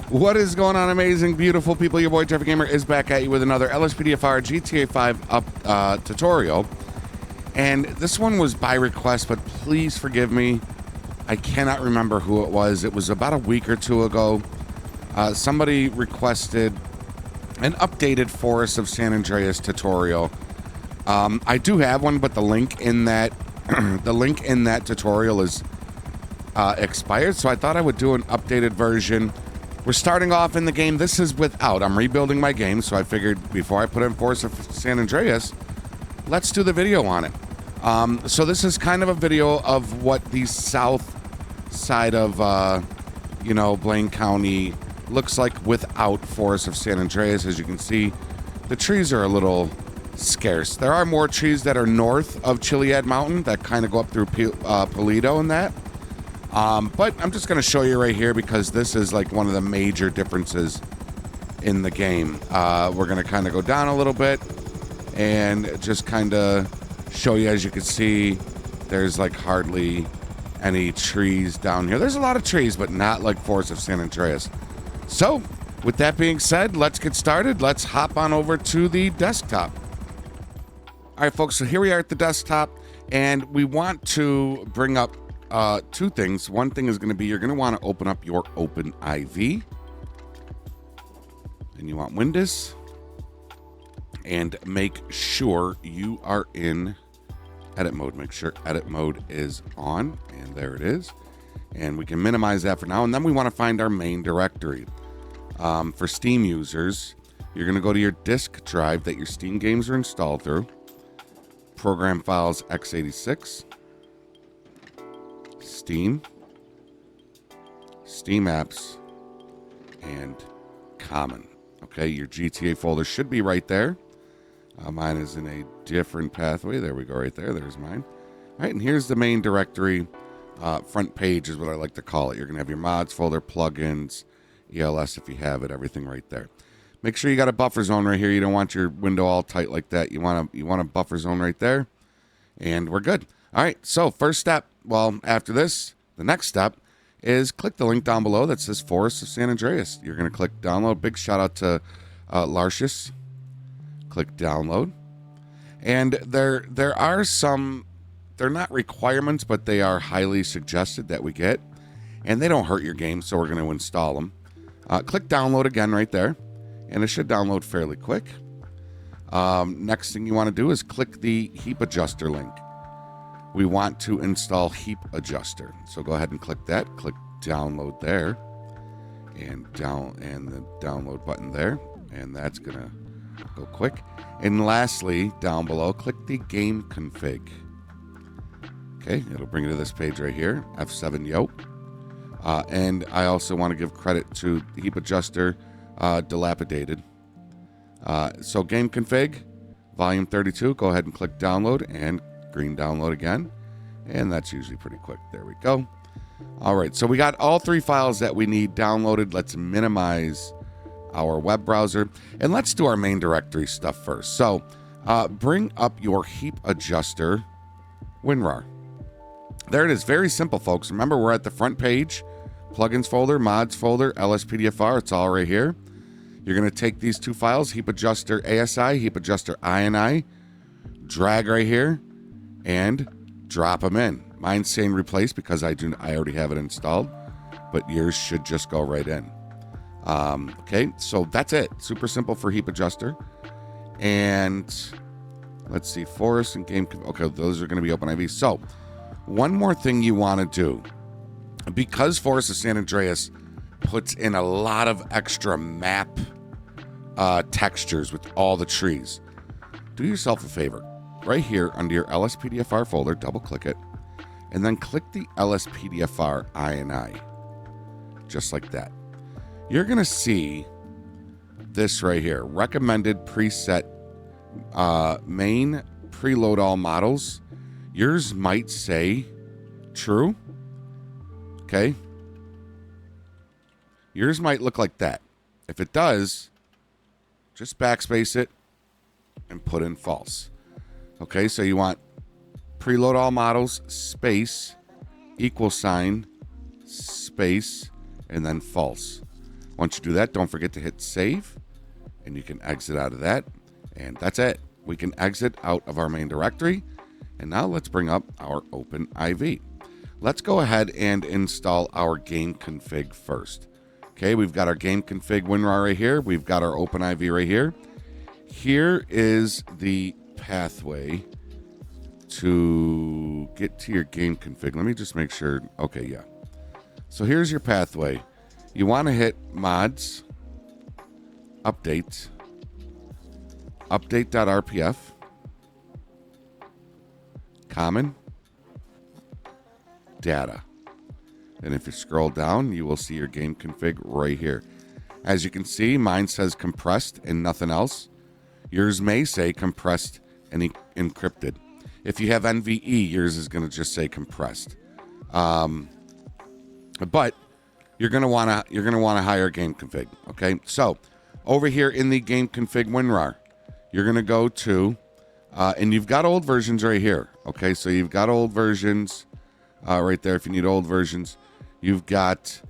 What is going on, amazing, beautiful people? Your boy Jeffrey Gamer is back at you with another lspdfr GTA 5 up tutorial. And this one was by request, but please forgive me. I cannot remember who it was. It was about a week or two ago. Somebody requested an updated Forests of San Andreas tutorial. I do have one, but the link in that tutorial is expired, so I thought I would do an updated version. We're starting off in the game. This is without. I'm rebuilding my game, so I figured before I put in Forests of San Andreas, let's do the video on it. So this is kind of a video of what the south side of, Blaine County looks like without Forests of San Andreas. As you can see, the trees are a little scarce. There are more trees that are north of Chiliad Mountain that kind of go up through Paleto and that. But I'm just going to show you right here because this is like one of the major differences in the game. We're going to kind of go down a little bit and just kind of show you. As you can see, there's like hardly any trees down here. There's a lot of trees, but not like Forests of San Andreas. So with that being said, let's get started. Let's hop on over to the desktop. All right, folks, so here we are at the desktop, and we want to bring up two things. One thing is going to be you're going to want to open up your OpenIV, and you want Windows, and make sure you are in edit mode. Make sure edit mode is on, and there it is. And we can minimize that for now, and then we want to find our main directory. For Steam users, you're going to go to your disk drive that your Steam games are installed through. Program files x86, Steam, Steam apps, and common. Okay, your GTA folder should be right there. Mine is in a different pathway. There we go, right there. There's mine. All right, and here's the main directory. Front page is what I like to call it. You're going to have your mods folder, plugins, ELS if you have it, everything right there. Make sure you got a buffer zone right here. You don't want your window all tight like that. You want a buffer zone right there, and we're good. All right, so first step, well, after this, the next step is click the link down below that says Forests of San Andreas. You're going to click download. Big shout out to Larcius. Click download. And there are some, they're not requirements, but they are highly suggested that we get. And they don't hurt your game, so we're going to install them. Click download again right there. And it should download fairly quick. Next thing you want to do is click the heap adjuster link. We want to install heap adjuster. So go ahead and click that. Click download there. And the download button there. And that's going to go quick. And lastly, down below, click the game config. Okay, it'll bring you to this page right here. F7 yo. And I also want to give credit to the heap adjuster. Dilapidated. So game config, volume 32. Go ahead and click download and green download again. And that's usually pretty quick. There we go. All right, so we got all three files that we need downloaded. Let's minimize our web browser. And let's do our main directory stuff first. So bring up your heap adjuster WinRAR. There it is. Very simple, folks. Remember, we're at the front page. Plugins folder, mods folder, lspdfr. It's all right here. You're going to take these two files, heap adjuster ASI, heap adjuster INI, drag right here, and drop them in. Mine's saying replace because I already have it installed, but yours should just go right in. Okay, so that's it. Super simple for heap adjuster. And let's see, Forest and game. Okay, those are going to be OpenIV. So one more thing you want to do, because Forests of San Andreas puts in a lot of extra map textures with all the trees, do yourself a favor. Right here under your lspdfr folder, double click it, and then click the lspdfr INI. Just like that. You're going to see this right here. Recommended preset main preload all models. Yours might say true. Okay. Yours might look like that. If it does, just backspace it and put in false. Okay, so you want preload all models, space, equal sign, space, and then false. Once you do that, don't forget to hit save, and you can exit out of that, and that's it. We can exit out of our main directory, and now let's bring up our OpenIV. Let's go ahead and install our game config first. Okay, we've got our game config WinRAR right here. We've got our OpenIV right here. Here is the pathway to get to your game config. Let me just make sure. Okay, yeah. So here's your pathway. You want to hit mods, update, update.rpf, common, data. And if you scroll down, you will see your game config right here. As you can see, mine says compressed and nothing else. Yours may say compressed and encrypted. If you have NVE, yours is going to just say compressed. But you're going to want to hire game config. Okay, so over here in the game config WinRAR, you're going to go to, and you've got old versions right here. Okay, so you've got old versions right there. If you need old versions, you've got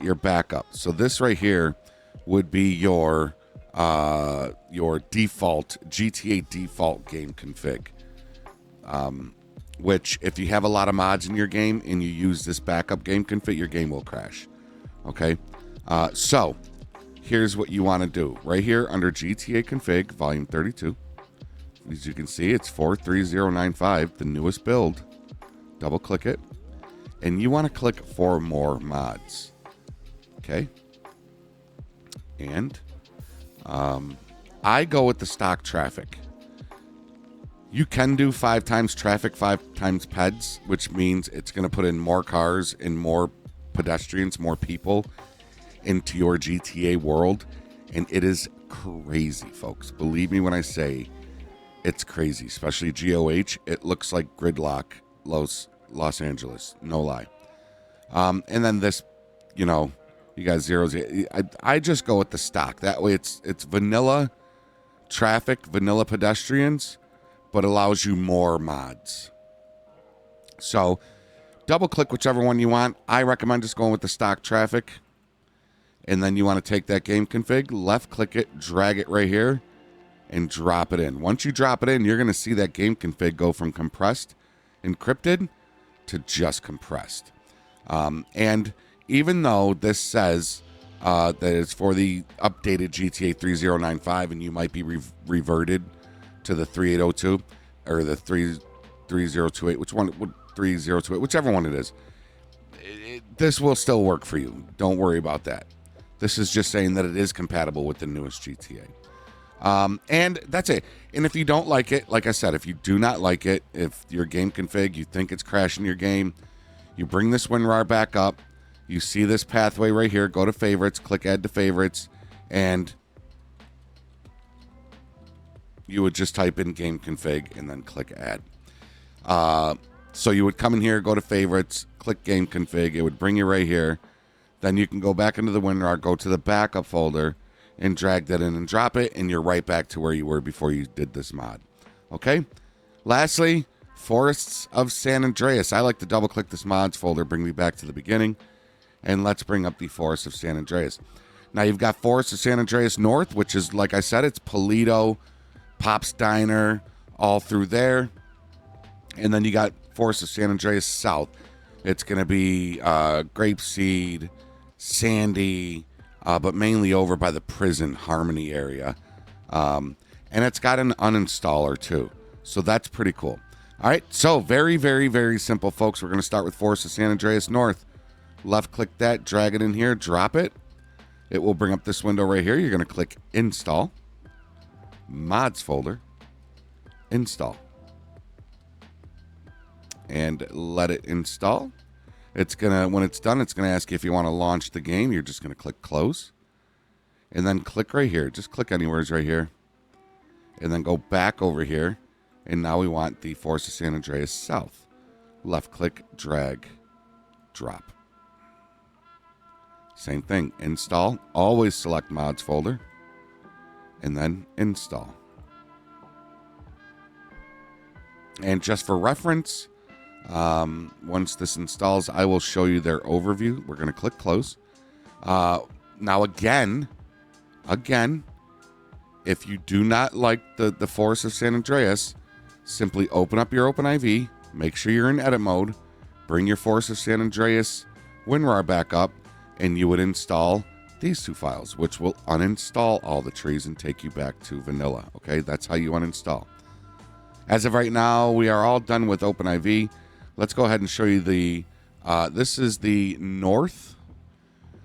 your backup. So this right here would be your default GTA default game config. Which, if you have a lot of mods in your game and you use this backup game config, your game will crash. Okay, so here's what you want to do. Right here under GTA config, volume 32. As you can see, it's 43095, the newest build. Double click it, and you want to click for more mods. Okay, and I go with the stock traffic. You can do 5 times traffic, 5 times PEDs, which means it's going to put in more cars and more pedestrians, more people into your GTA world. And it is crazy, folks. Believe me when I say it's crazy, especially GOH. It looks like gridlock Los Angeles, no lie. And then this, you got zeros. I just go with the stock. That way it's vanilla traffic, vanilla pedestrians, but allows you more mods. So double click whichever one you want. I recommend just going with the stock traffic. And then you want to take that game config, left click it, drag it right here, and drop it in. Once you drop it in, you're going to see that game config go from compressed, encrypted, to just compressed. And even though this says that it's for the updated GTA 3095 and you might be reverted to the 3802 or the 3028, which one? 3028, whichever one it is, this will still work for you. Don't worry about that. This is just saying that it is compatible with the newest GTA. And that's it. And if you don't like it, like I said, if you do not like it, if your game config, you think it's crashing your game, you bring this WinRAR back up, you see this pathway right here, go to favorites, click add to favorites, and you would just type in game config and then click add. So you would come in here, go to favorites, click game config, it would bring you right here. Then you can go back into the WinRAR, go to the backup folder, and drag that in and drop it, and you're right back to where you were before you did this mod. Okay? Lastly, Forests of San Andreas. I like to double-click this mods folder, bring me back to the beginning, and let's bring up the Forests of San Andreas. Now, you've got Forests of San Andreas North, which is, like I said, it's Polito, Pop's Diner, all through there. And then you got Forests of San Andreas South. It's going to be Grapeseed, Sandy, but mainly over by the prison Harmony area. And it's got an uninstaller too. So that's pretty cool. All right. So very, very, very simple, folks. We're going to start with Forests of San Andreas North. Left click that, drag it in here, drop it. It will bring up this window right here. You're going to click install, mods folder, install, and let it install. It's gonna, when it's done, it's gonna ask you if you want to launch the game. You're just gonna click close, and then click right here. Just click anywhere right here, and then go back over here. And now we want the Forests of San Andreas South. Left click, drag, drop. Same thing. Install. Always select mods folder, and then install. And just for reference, once this installs, I will show you their overview. We're going to click close. Now again, if you do not like the Forests of San Andreas, simply open up your OpenIV, make sure you're in edit mode, bring your Forests of San Andreas WinRAR back up, and you would install these two files, which will uninstall all the trees and take you back to vanilla. Okay, that's how you uninstall. As of right now, we are all done with OpenIV. Let's go ahead and show you the, this is the north.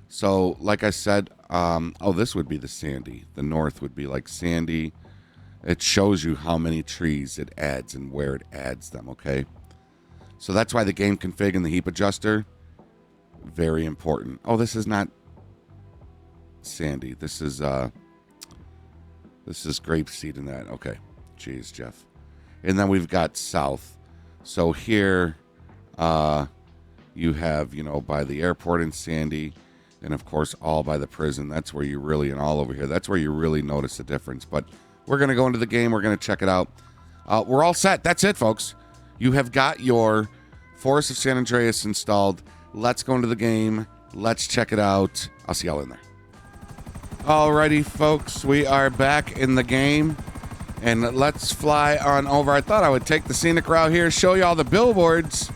So, like I said, oh, this would be the sandy. The north would be like sandy. It shows you how many trees it adds and where it adds them, okay? So that's why the game config and the heap adjuster, very important. Oh, this is not sandy. This is grapeseed in that. Okay. Jeez, Jeff. And then we've got south. So here you have, you know, by the airport in Sandy, and of course all by the prison. That's where you really, and all over here, that's where you really notice the difference. But we're going to go into the game. We're going to check it out. We're all set. That's it, folks. You have got your Forests of San Andreas installed. Let's go into the game. Let's check it out. I'll see y'all in there. Alrighty, folks. We are back in the game. And let's fly on over. I thought I would take the scenic route here, show you all the billboards.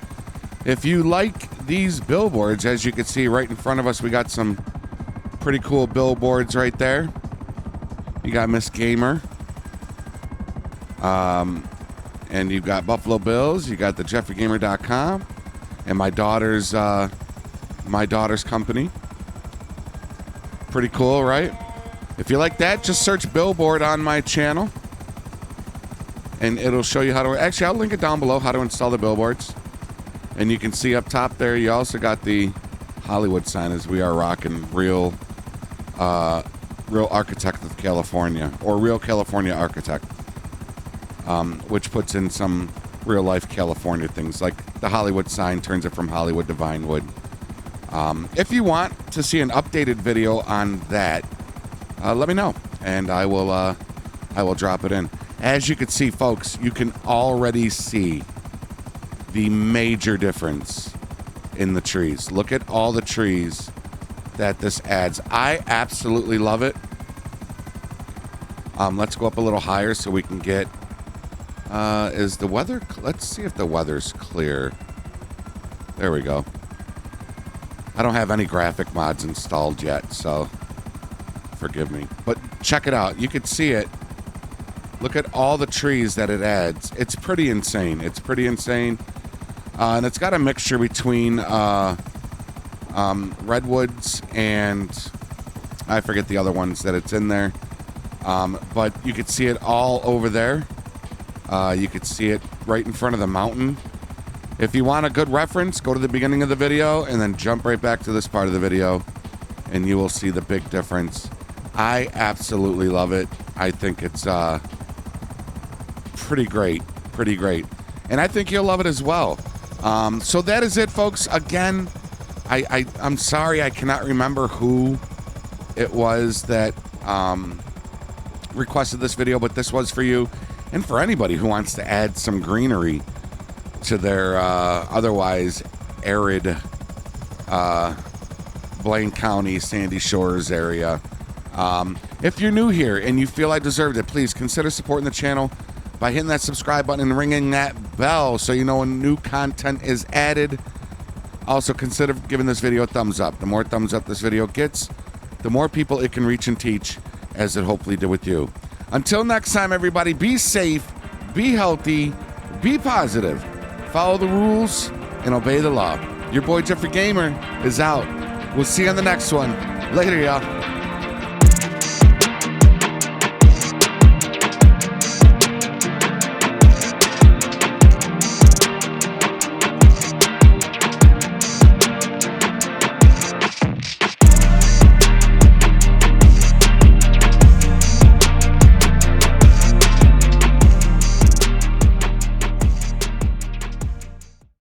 If you like these billboards, as you can see right in front of us, we got some pretty cool billboards right there. You got Miss Gamer. And you've got Buffalo Bills. You got the JeffreyGamer.com. And my daughter's company. Pretty cool, right? If you like that, just search billboard on my channel. And it'll show you how to... Actually, I'll link it down below, how to install the billboards. And you can see up top there, you also got the Hollywood sign, as we are rocking real architect of California, or real California architect, which puts in some real-life California things, like the Hollywood sign turns it from Hollywood to Vinewood. If you want to see an updated video on that, let me know, and I will drop it in. As you can see, folks, you can already see the major difference in the trees. Look at all the trees that this adds. I absolutely love it. Let's go up a little higher so we can get... is the weather... Let's see if the weather's clear. There we go. I don't have any graphic mods installed yet, so forgive me. But check it out. You can see it. Look at all the trees that it adds. It's pretty insane. It's pretty insane. And it's got a mixture between redwoods and I forget the other ones that it's in there. But you could see it all over there. You could see it right in front of the mountain. If you want a good reference, go to the beginning of the video and then jump right back to this part of the video and you will see the big difference. I absolutely love it. I think it's pretty great. Pretty great. And I think you'll love it as well. So that is it, folks. Again, I'm sorry I cannot remember who it was that requested this video, but this was for you. And for anybody who wants to add some greenery to their otherwise arid Blaine County, Sandy Shores area. If you're new here and you feel I deserved it, please consider supporting the channel by hitting that subscribe button and ringing that bell so you know when new content is added. Also, consider giving this video a thumbs up. The more thumbs up this video gets, the more people it can reach and teach, as it hopefully did with you. Until next time, everybody, be safe, be healthy, be positive, follow the rules, and obey the law. Your boy Jeffrey Gamer is out. We'll see you on the next one. Later, y'all.